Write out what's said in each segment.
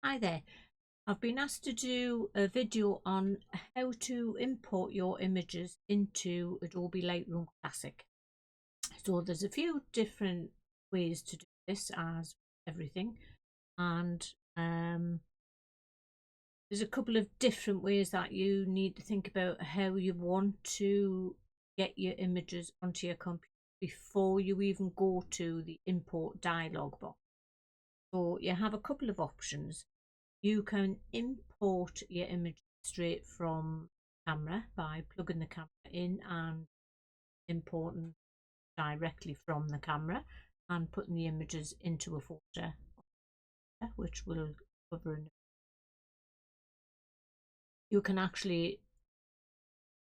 Hi there. I've been asked to do a video on how to import your images into Adobe Lightroom Classic. So there's a few different ways to do this, as everything, and there's a couple of different ways that you need to think about how you want to get your images onto your computer before you even go to the import dialog box. So you have a couple of options. You can import your image straight from camera by plugging the camera in and importing directly from the camera and putting the images into a folder, which will cover. You can actually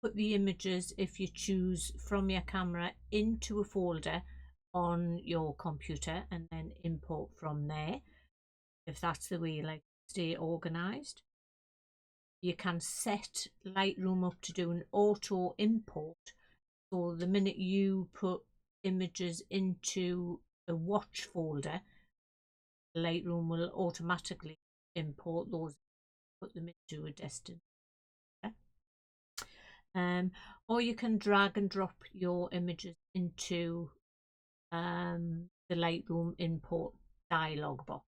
put the images, if you choose, from your camera into a folder on your computer and then import from there, if that's the way you like to stay organized. You can set Lightroom up to do an auto import, so the minute you put images into a watch folder, Lightroom will automatically import those, put them into a destination. Or you can drag and drop your images into the Lightroom import dialog box.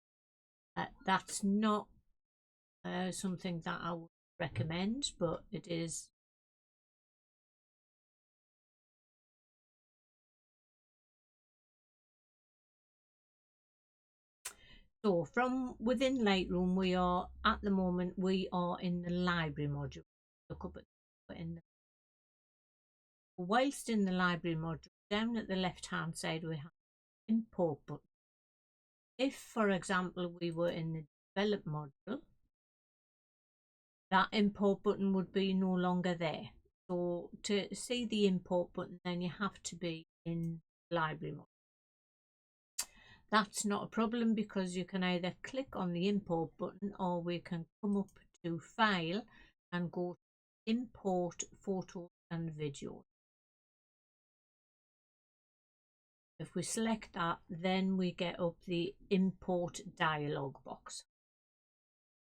That's not something that I would recommend, but it is. So from within Lightroom, we are at the moment in the library module. Look up at whilst in the library module, down at the left hand side we have import button. If, for example, we were in the develop module, that import button would be no longer there. So to see the import button, then you have to be in library mode. That's not a problem, because you can either click on the import button, or we can come up to file and go to import photos and videos. If we select that, then we get up the import dialog box.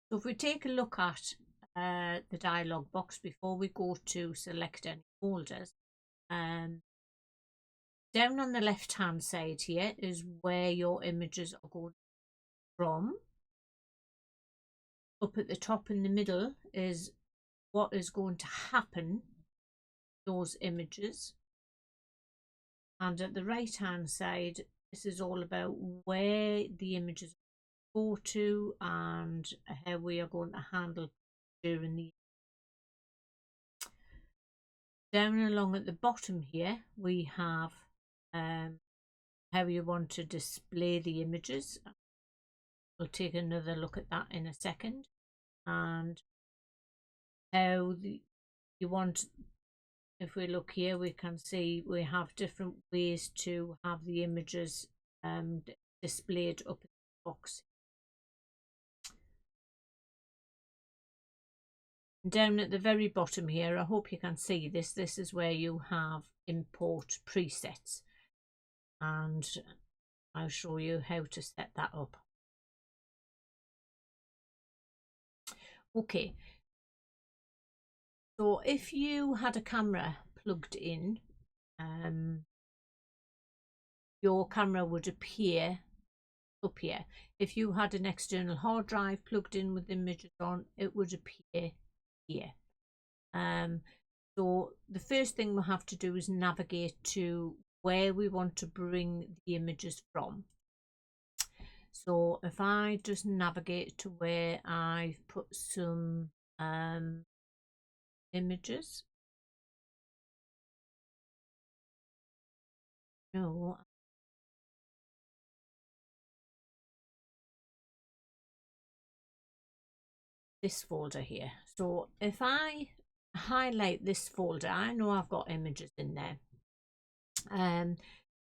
So if we take a look at the dialog box before we go to select any folders, down on the left hand side here is where your images are going from. Up at the top in the middle is what is going to happen to those images, and at the right hand side, this is all about where the images go to and how we are going to handle during the. Down along at the bottom here we have how you want to display the images. We'll take another look at that in a second, and how you want. If we look here, we can see we have different ways to have the images displayed up in the box. Down at the very bottom here, I hope you can see this. This is where you have import presets, and I'll show you how to set that up. Okay, so if you had a camera plugged in, your camera would appear up here. If you had an external hard drive plugged in with images on, it would appear here. So the first thing we'll have to do is navigate to where we want to bring the images from. So if I just navigate to where I've put some images. No. This folder here. So if I highlight this folder, I know I've got images in there.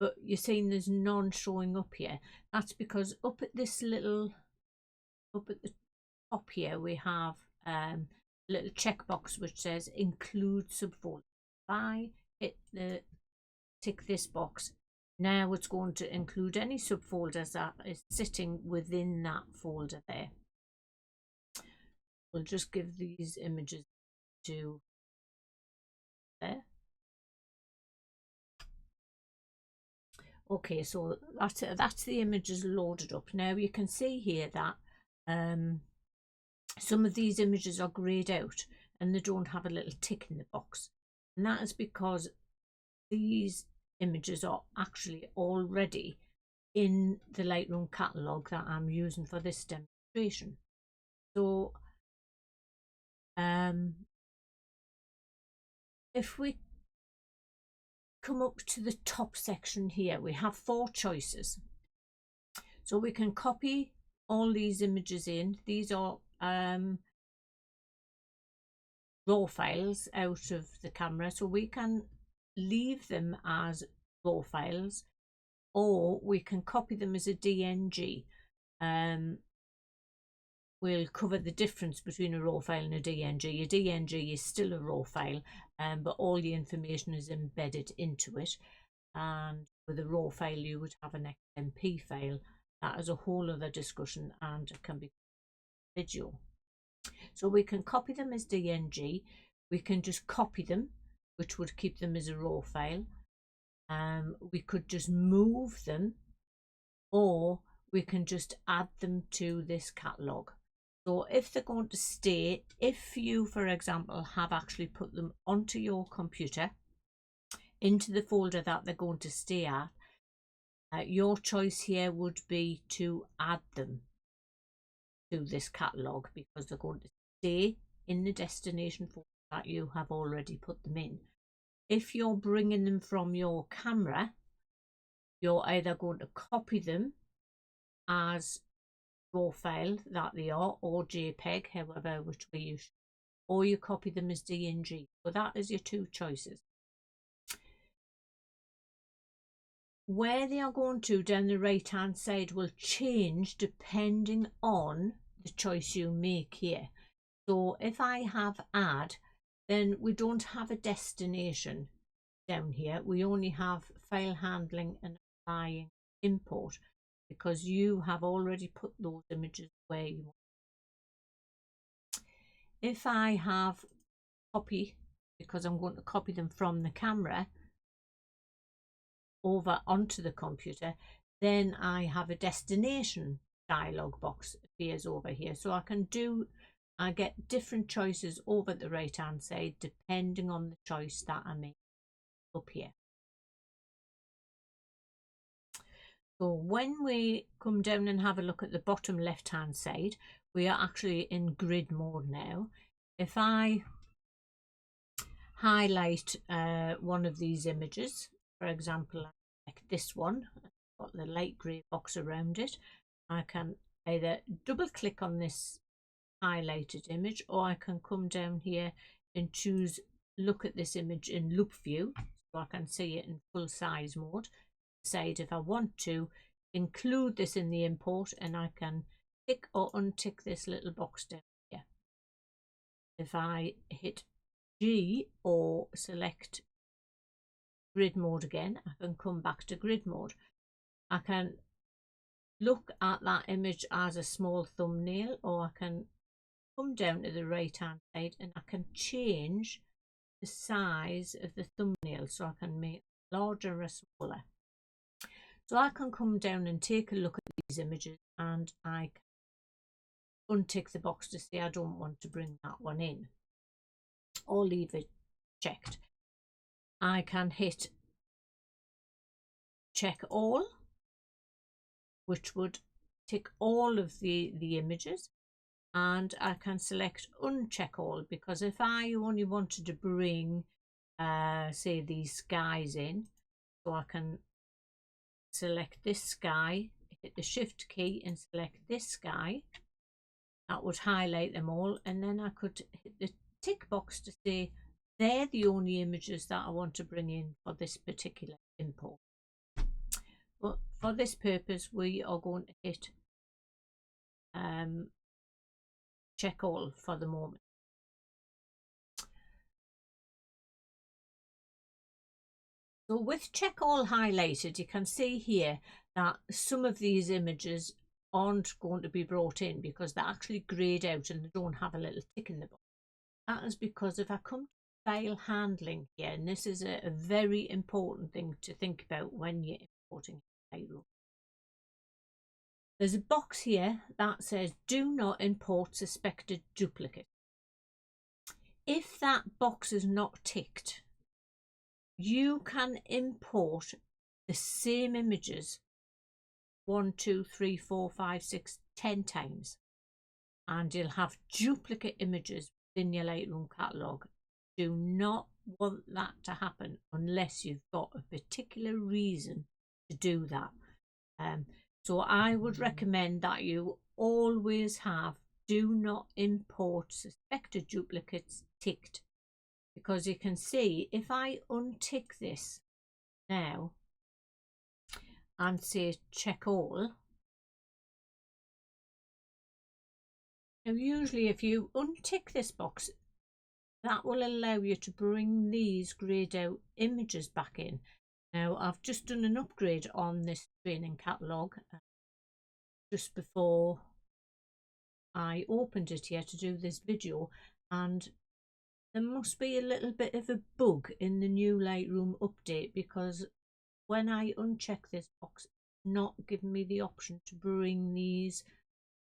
But you're seeing there's none showing up here. That's because up at the top here we have a little checkbox which says include subfolder. If I tick this box, now it's going to include any subfolders that is sitting within that folder there. we'll just give these images to there. Okay, so that's the images loaded up. Now you can see here that some of these images are grayed out and they don't have a little tick in the box, and that is because these images are actually already in the Lightroom catalogue that I'm using for this demonstration. So if we come up to the top section here, we have 4 choices. So we can copy all these images in. These are raw files out of the camera, so we can leave them as raw files, or we can copy them as a DNG. We'll cover the difference between a raw file and a DNG. A DNG is still a raw file, but all the information is embedded into it. And with a raw file, you would have an XMP file. That is a whole other discussion and it can be video. So we can copy them as DNG. We can just copy them, which would keep them as a raw file. We could just move them, or we can just add them to this catalogue. So if they're going to stay, if you, for example, have actually put them onto your computer, into the folder that they're going to stay at, your choice here would be to add them to this catalogue, because they're going to stay in the destination folder that you have already put them in. If you're bringing them from your camera, you're either going to copy them as raw file that they are, or JPEG, however which way you should, or you copy them as DNG. So that is your 2 choices. Where they are going to down the right hand side will change depending on the choice you make here. So if I have add, then we don't have a destination down here. We only have file handling and applying import, because you have already put those images where you want. If I have copy, because I'm going to copy them from the camera over onto the computer, then I have a destination dialog box appears over here. So I get different choices over the right hand side depending on the choice that I make up here. So when we come down and have a look at the bottom left hand side, we are actually in grid mode now. If I highlight one of these images, for example like this one, got the light grey box around it, I can either double click on this highlighted image, or I can come down here and choose look at this image in loop view, so I can see it in full size mode. Decide if I want to include this in the import, and I can tick or untick this little box down here. If I hit G or select grid mode again, I can come back to grid mode. I can look at that image as a small thumbnail, or I can come down to the right hand side and I can change the size of the thumbnail, so I can make it larger or smaller. So I can come down and take a look at these images, and I can untick the box to say I don't want to bring that one in, or leave it checked. I can hit check all, which would tick all of the images, and I can select uncheck all, because if I only wanted to bring say these skies in, so I can select this sky, hit the shift key and select this sky, that would highlight them all, and then I could hit the tick box to say they're the only images that I want to bring in for this particular import. But for this purpose we are going to hit check all for the moment. So with check all highlighted, you can see here that some of these images aren't going to be brought in because they're actually greyed out and they don't have a little tick in the box. That is because if I come to file handling here, and this is a very important thing to think about when you're importing Lightroom. There's a box here that says do not import suspected duplicate. If that box is not ticked, you can import the same images 1, 2, 3, 4, 5, 6, 10 times, and you'll have duplicate images in your Lightroom catalogue. Do not want that to happen unless you've got a particular reason to do that. So I would recommend that you always have do not import suspected duplicates ticked, because you can see if I untick this now and say check all. Now usually if you untick this box, that will allow you to bring these greyed out images back in. Now I've just done an upgrade on this training catalogue just before I opened it here to do this video, and there must be a little bit of a bug in the new Lightroom update, because when I uncheck this box, it's not giving me the option to bring these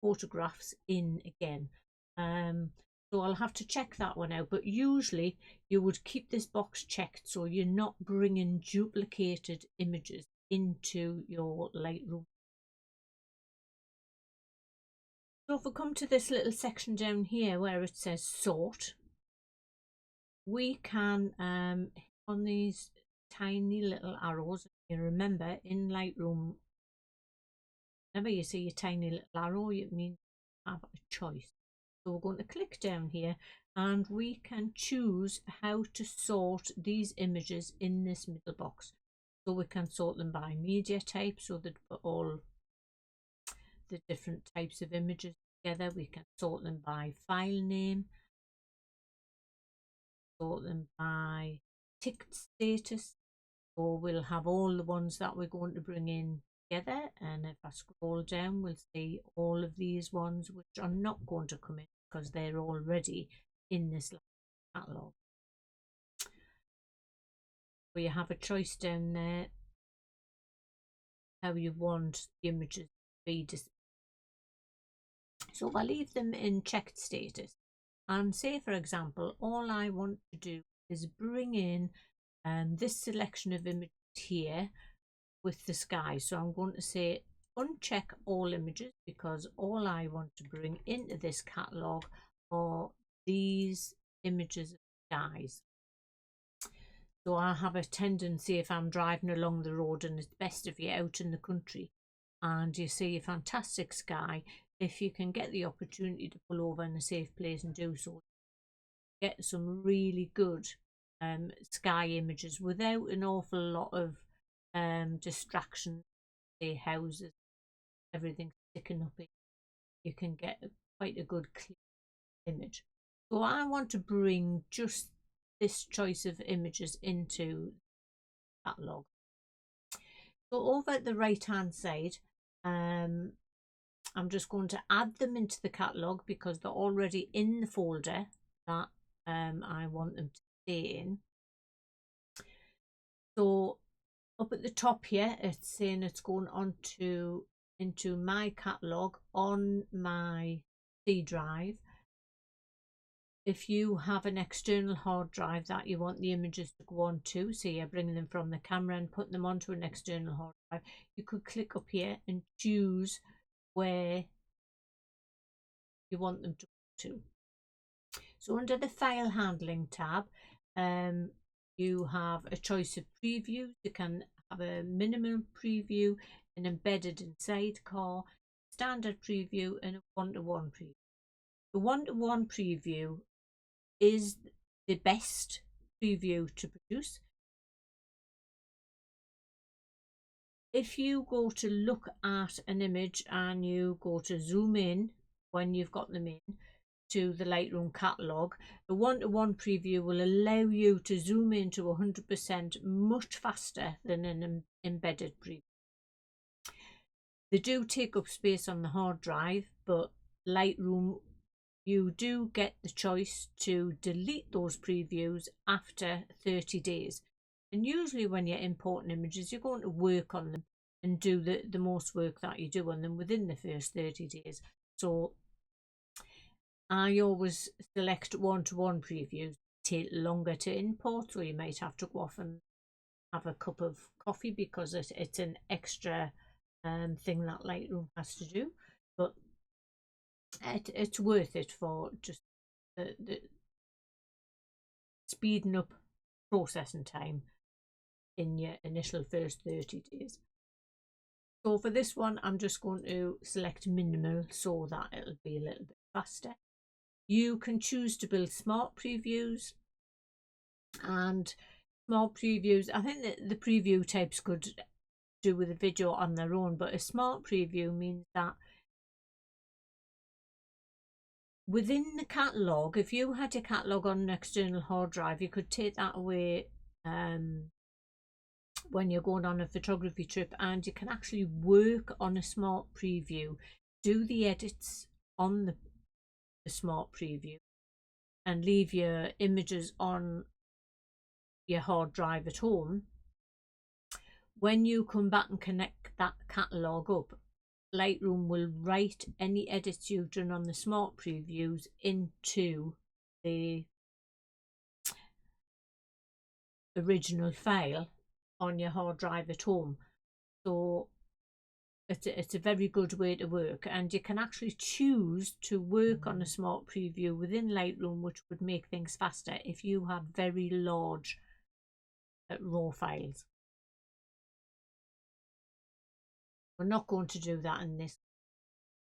photographs in again. So I'll have to check that one out, but usually you would keep this box checked so you're not bringing duplicated images into your Lightroom. So if we come to this little section down here where it says sort, we can on these tiny little arrows. You remember in Lightroom, whenever you see a tiny little arrow, it means you have a choice. So we're going to click down here and we can choose how to sort these images in this middle box. So we can sort them by media type, so that all the different types of images together. We can sort them by file name, sort them by ticked status, or we'll have all the ones that we're going to bring in together. And if I scroll down, we'll see all of these ones which are not going to come in because they're already in this catalogue. So you have a choice down there how you want the images to be displayed. So I'll leave them in checked status, and say for example all I want to do is bring in this selection of images here with the sky. So I'm going to say uncheck all images, because all I want to bring into this catalogue are these images of skies. So I have a tendency, if I'm driving along the road, and it's best if you're out in the country and you see a fantastic sky, if you can get the opportunity to pull over in a safe place and do so, get some really good sky images without an awful lot of distraction, say houses, everything sticking up in. You can get quite a good clear image. So I want to bring just this choice of images into the catalogue. So over at the right hand side, I'm just going to add them into the catalogue because they're already in the folder that I want them to stay in. So up at the top here, it's saying it's going on into my catalogue on my C drive. If you have an external hard drive that you want the images to go on to, so you're bringing them from the camera and putting them onto an external hard drive, you could click up here and choose where you want them to go to. So under the file handling tab, you have a choice of previews. You can have a minimum preview, an embedded in sidecar, standard preview, and a one-to-one preview. The one-to-one preview is the best preview to produce. If you go to look at an image and you go to zoom in when you've got them in to the Lightroom catalogue, the one-to-one preview will allow you to zoom in to 100% much faster than an embedded preview. They do take up space on the hard drive, but Lightroom, you do get the choice to delete those previews after 30 days. And usually when you're importing images, you're going to work on them and do the most work that you do on them within the first 30 days. So I always select one-to-one previews. Take longer to import, so you might have to go off and have a cup of coffee because it's an extra thing that Lightroom has to do, but it's worth it for just the speeding up processing time in your initial first 30 days. So for this one, I'm just going to select minimal so that it'll be a little bit faster. You can choose to build smart previews, and smart previews, I think that the preview types could do with a video on their own, but a smart preview means that within the catalogue, if you had your catalogue on an external hard drive, you could take that away when you're going on a photography trip, and you can actually work on a smart preview, do the edits on the smart preview, and leave your images on your hard drive at home. When you come back and connect that catalogue up, Lightroom will write any edits you've done on the smart previews into the original file on your hard drive at home. So it's a very good way to work, and you can actually choose to work on a smart preview within Lightroom, which would make things faster if you have very large raw files. We're not going to do that in this.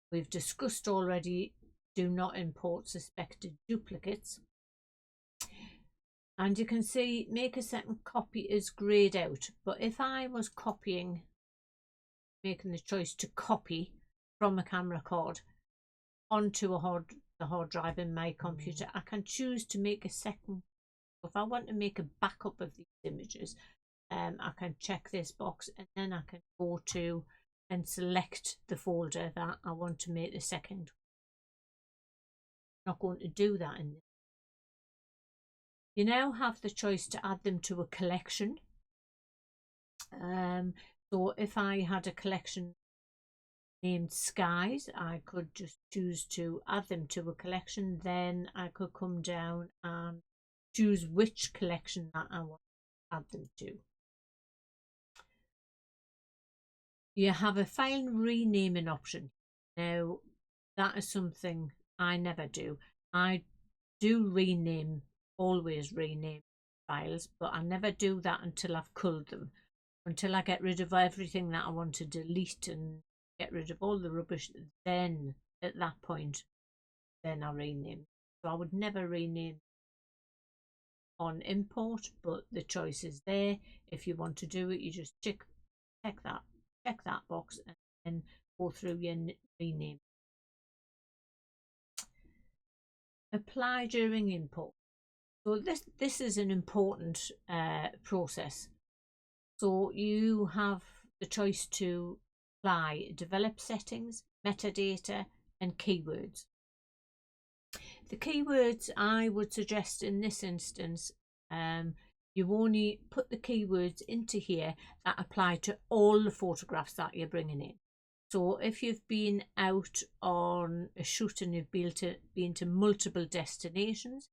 We've discussed already, do not import suspected duplicates. And you can see make a second copy is grayed out, but if I was making the choice to copy from a camera card onto the hard drive in my computer, I can choose to make a second. If I want to make a backup of these images, I can check this box, and then I can go to and select the folder that I want to make the second. I'm not going to do that in this. You now have the choice to add them to a collection. So if I had a collection named Skies, I could just choose to add them to a collection. Then I could come down and choose which collection that I want to add them to. You have a file renaming option. Now, that is something I never do. I do always rename files, but I never do that until I've culled them. Until I get rid of everything that I want to delete and get rid of all the rubbish, then at that point, then I rename. So I would never rename on import, but the choice is there. If you want to do it, you just check that box and then go through your rename. Apply during import. So this is an important process. So you have the choice to apply develop settings, metadata, and keywords. The keywords I would suggest in this instance, you only put the keywords into here that apply to all the photographs that you're bringing in. So if you've been out on a shoot and you've been to multiple destinations,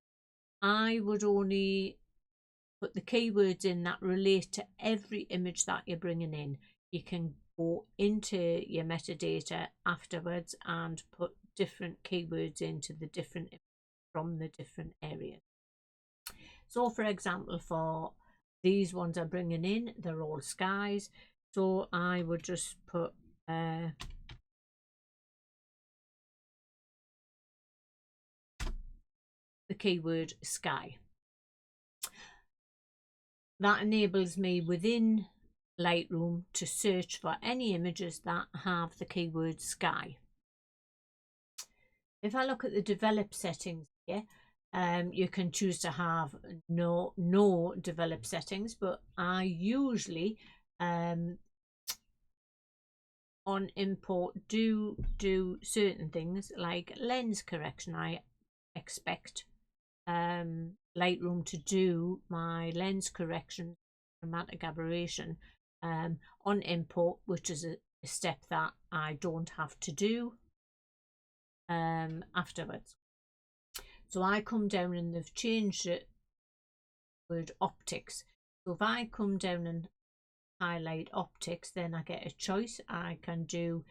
I would only put the keywords in that relate to every image that you're bringing in. You can go into your metadata afterwards and put different keywords into the different from the different areas. So for example, for these ones I'm bringing in, they're all skies, so I would just put the keyword sky. That enables me within Lightroom to search for any images that have the keyword sky. If I look at the develop settings here, you can choose to have no develop settings, but I usually on import do certain things like lens correction. I expect Lightroom to do my lens correction, chromatic aberration on import, which is a step that I don't have to do afterwards. So I come down and they've changed it word optics. So if I come down and highlight optics, then I get a choice. I can do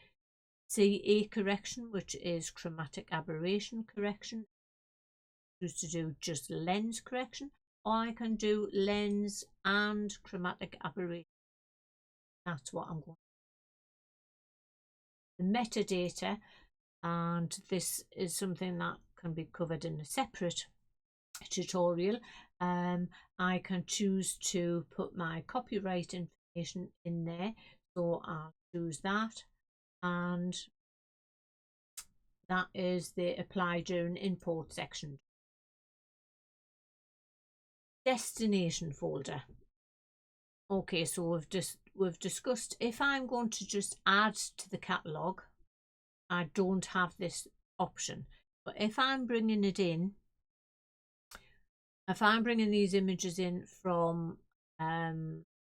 CA correction, which is chromatic aberration correction. Choose to do just lens correction, or I can do lens and chromatic aberration. That's what I'm going to do. The metadata, and this is something that can be covered in a separate tutorial. I can choose to put my copyright information in there, so I'll choose that, and that is the apply during import section. Destination folder. Okay, so we've discussed if I'm going to just add to the catalogue, I don't have this option, but if I'm bringing it in, if I'm bringing these images in from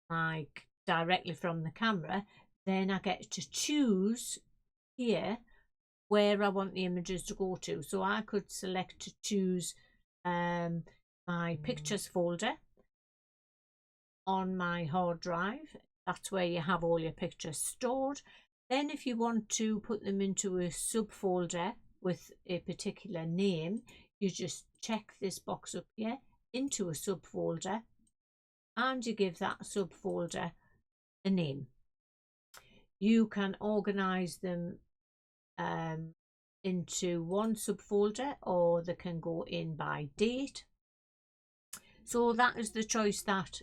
like directly from the camera, then I get to choose here where I want the images to go to. So I could select to choose my pictures folder on my hard drive. That's where you have all your pictures stored. Then if you want to put them into a subfolder with a particular name, you just check this box up here, into a subfolder, and you give that subfolder a name. You can organize them into one subfolder, or they can go in by date. So that is the choice that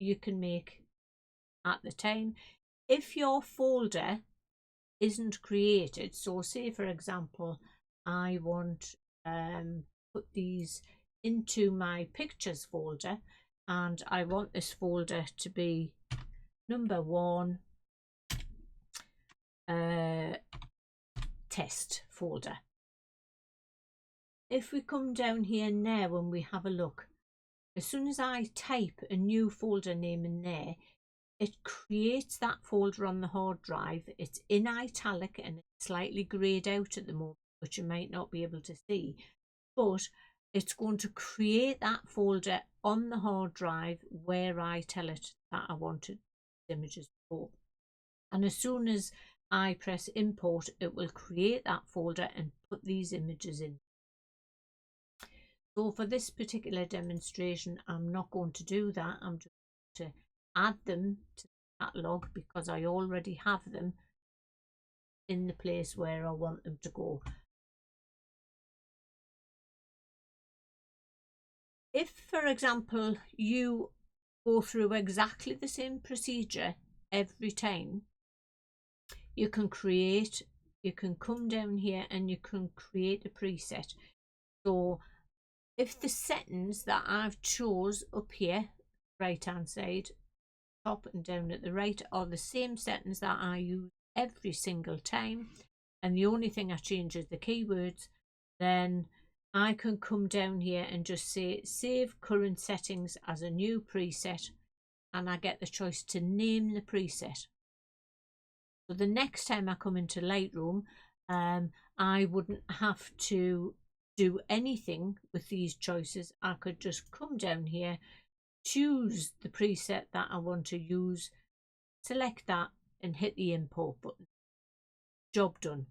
you can make at the time. If your folder isn't created, so say for example I want put these into my pictures folder, and I want this folder to be number 1 test folder. If we come down here now and we have a look, as soon as I type a new folder name in there, it creates that folder on the hard drive. It's in italic and it's slightly greyed out at the moment, which you might not be able to see, but it's going to create that folder on the hard drive where I tell it that I wanted images to go. And as soon as I press import, it will create that folder and put these images in. So for this particular demonstration, I'm not going to do that. I'm just going to add them to the catalogue because I already have them in the place where I want them to go. If, for example, you go through exactly the same procedure every time, you can come down here and you can create a preset. So if the settings that I've chose up here, right hand side, top and down at the right, are the same settings that I use every single time, and the only thing I change is the keywords, then I can come down here and just say save current settings as a new preset, and I get the choice to name the preset. So the next time I come into Lightroom, I wouldn't have to do anything with these choices. I could just come down here, choose the preset that I want to use, select that and hit the import button. Job done.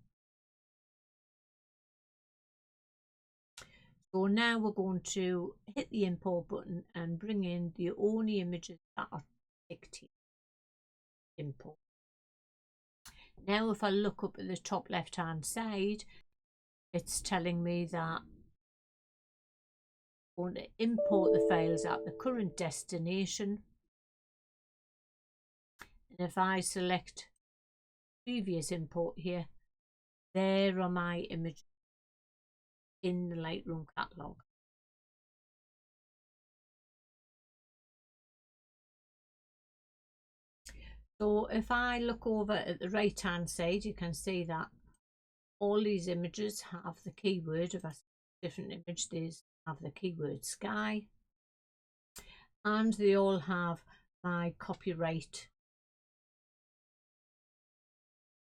So now we're going to hit the import button and bring in the only images that are ticked here. Import. Now if I look up at the top left hand side, it's telling me that I'm going to import the files at the current destination. And if I select previous import here, there are my images in the Lightroom catalogue. So if I look over at the right hand side, you can see that all these images have the keyword. If I see a different image, these have the keyword sky, and they all have my copyright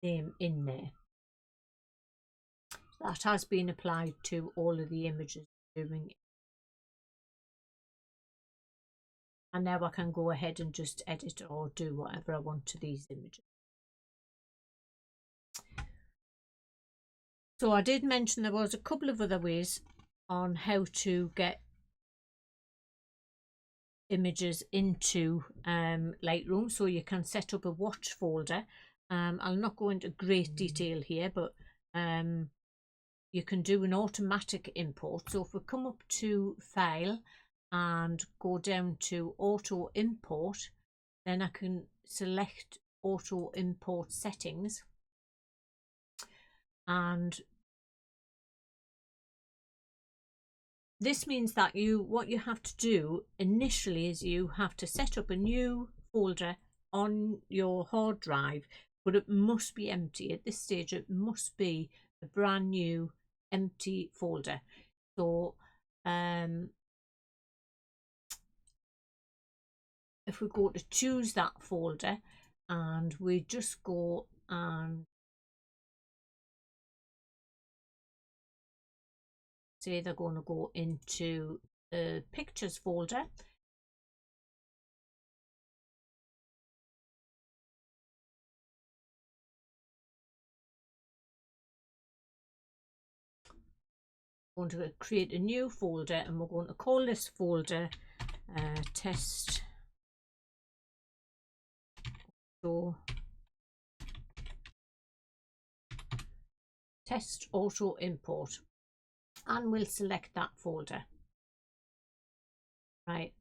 name in there. That has been applied to all of the images doing it. And now I can go ahead and just edit or do whatever I want to these images. So I did mention there was a couple of other ways on how to get images into Lightroom. So you can set up a watch folder. I'll not go into great detail here, but you can do an automatic import. So if we come up to File and go down to Auto Import, then I can select Auto Import Settings, and this means that what you have to do initially is you have to set up a new folder on your hard drive, but it must be empty. At this stage it must be a brand new empty folder. So if we go to choose that folder and we just go and say they're going to go into the pictures folder, going to create a new folder, and we're going to call this folder test auto import, and we'll select that folder. Right,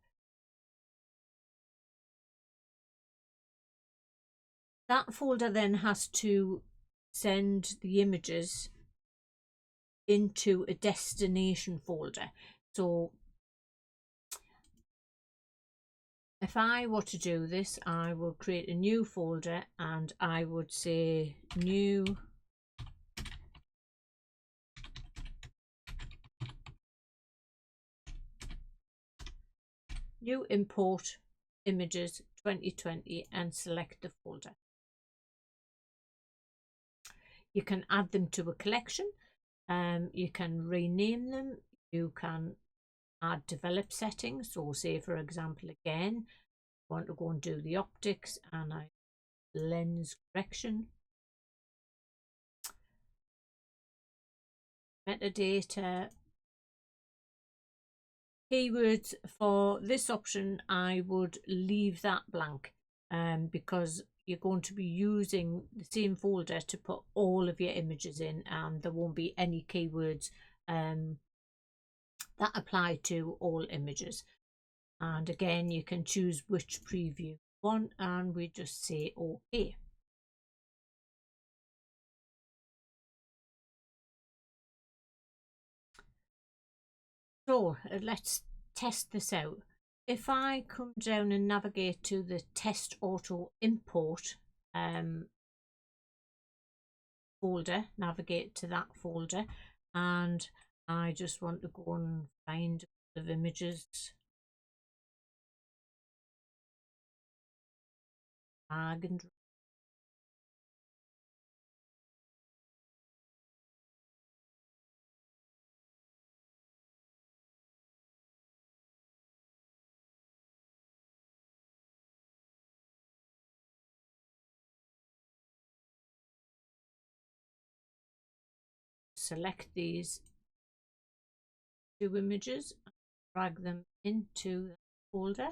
that folder then has to send the images into a destination folder. So if I were to do this, I will create a new folder and I would say new import images 2020 and select the folder. You can add them to a collection, you can rename them, you can add develop settings. So say for example, again, I want to go and do the optics and I lens correction, metadata, keywords. For this option I would leave that blank because you're going to be using the same folder to put all of your images in, and there won't be any keywords that apply to all images. And again, you can choose which preview you want, and we just say OK. So let's test this out. If I come down and navigate to the test auto import folder, navigate to that folder, and I just want to go and find the images, drag and drop. Select these two images, drag them into the folder.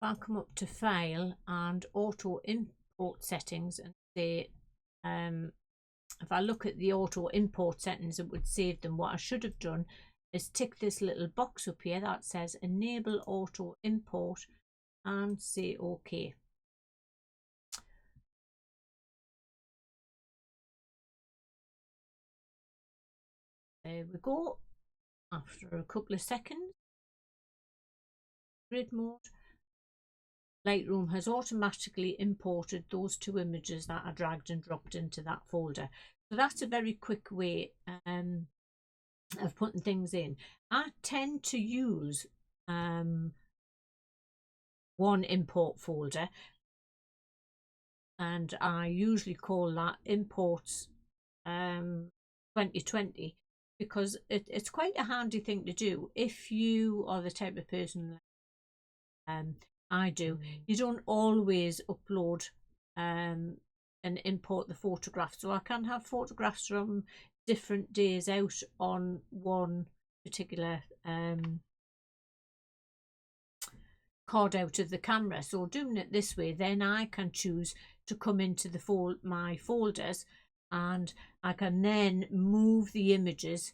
I'll come up to File and Auto Import Settings and say, if I look at the Auto Import settings, it would save them. What I should have done is tick this little box up here that says Enable Auto Import and say OK. There we go. After a couple of seconds, grid mode, Lightroom has automatically imported those two images that are dragged and dropped into that folder. So that's a very quick way of putting things in. I tend to use one import folder, and I usually call that imports 2020, because it's quite a handy thing to do if you are the type of person I do. You don't always upload and import the photograph, so I can have photographs from different days out on one particular card out of the camera. So doing it this way, then I can choose to come into the my folders, and I can then move the images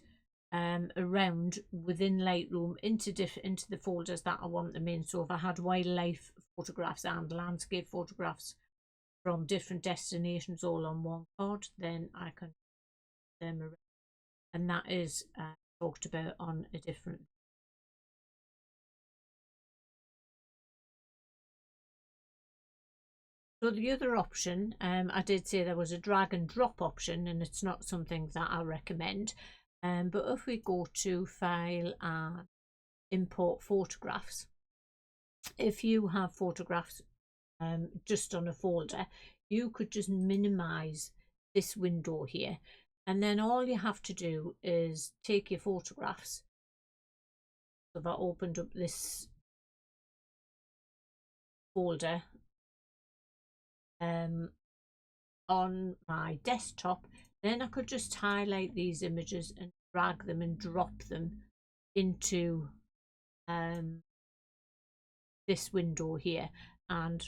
around within Lightroom into the folders that I want them in. So if I had wildlife photographs and landscape photographs from different destinations all on one card, then I can them around, and that is talked about on a different. So the other option, I did say there was a drag and drop option, and it's not something that I recommend. But if we go to File and Import Photographs, if you have photographs just on a folder, you could just minimize this window here, and then all you have to do is take your photographs. So if I opened up this folder on my desktop, then I could just highlight these images and drag them and drop them into this window here and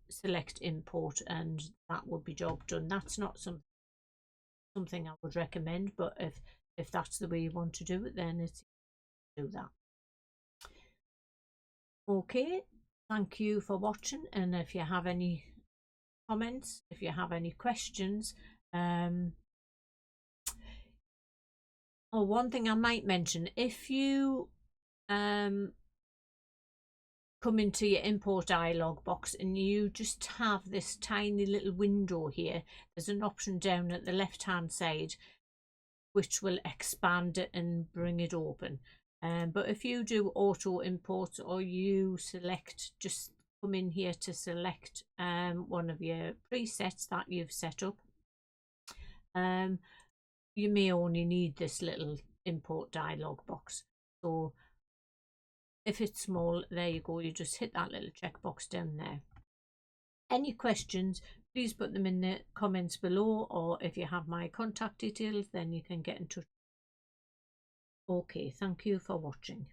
select import, and that would be job done. That's not something I would recommend, but if that's the way you want to do it, then it's do that. Okay, thank you for watching, and if you have any comments, if you have any questions, one thing I might mention, if you come into your import dialog box and you just have this tiny little window here, there's an option down at the left hand side which will expand it and bring it open. But if you do auto import, or you select, just come in here to select one of your presets that you've set up, you may only need this little import dialog box. So if it's small, there you go, you just hit that little checkbox down there. Any questions, please put them in the comments below, or if you have my contact details, then you can get in touch. Okay, thank you for watching.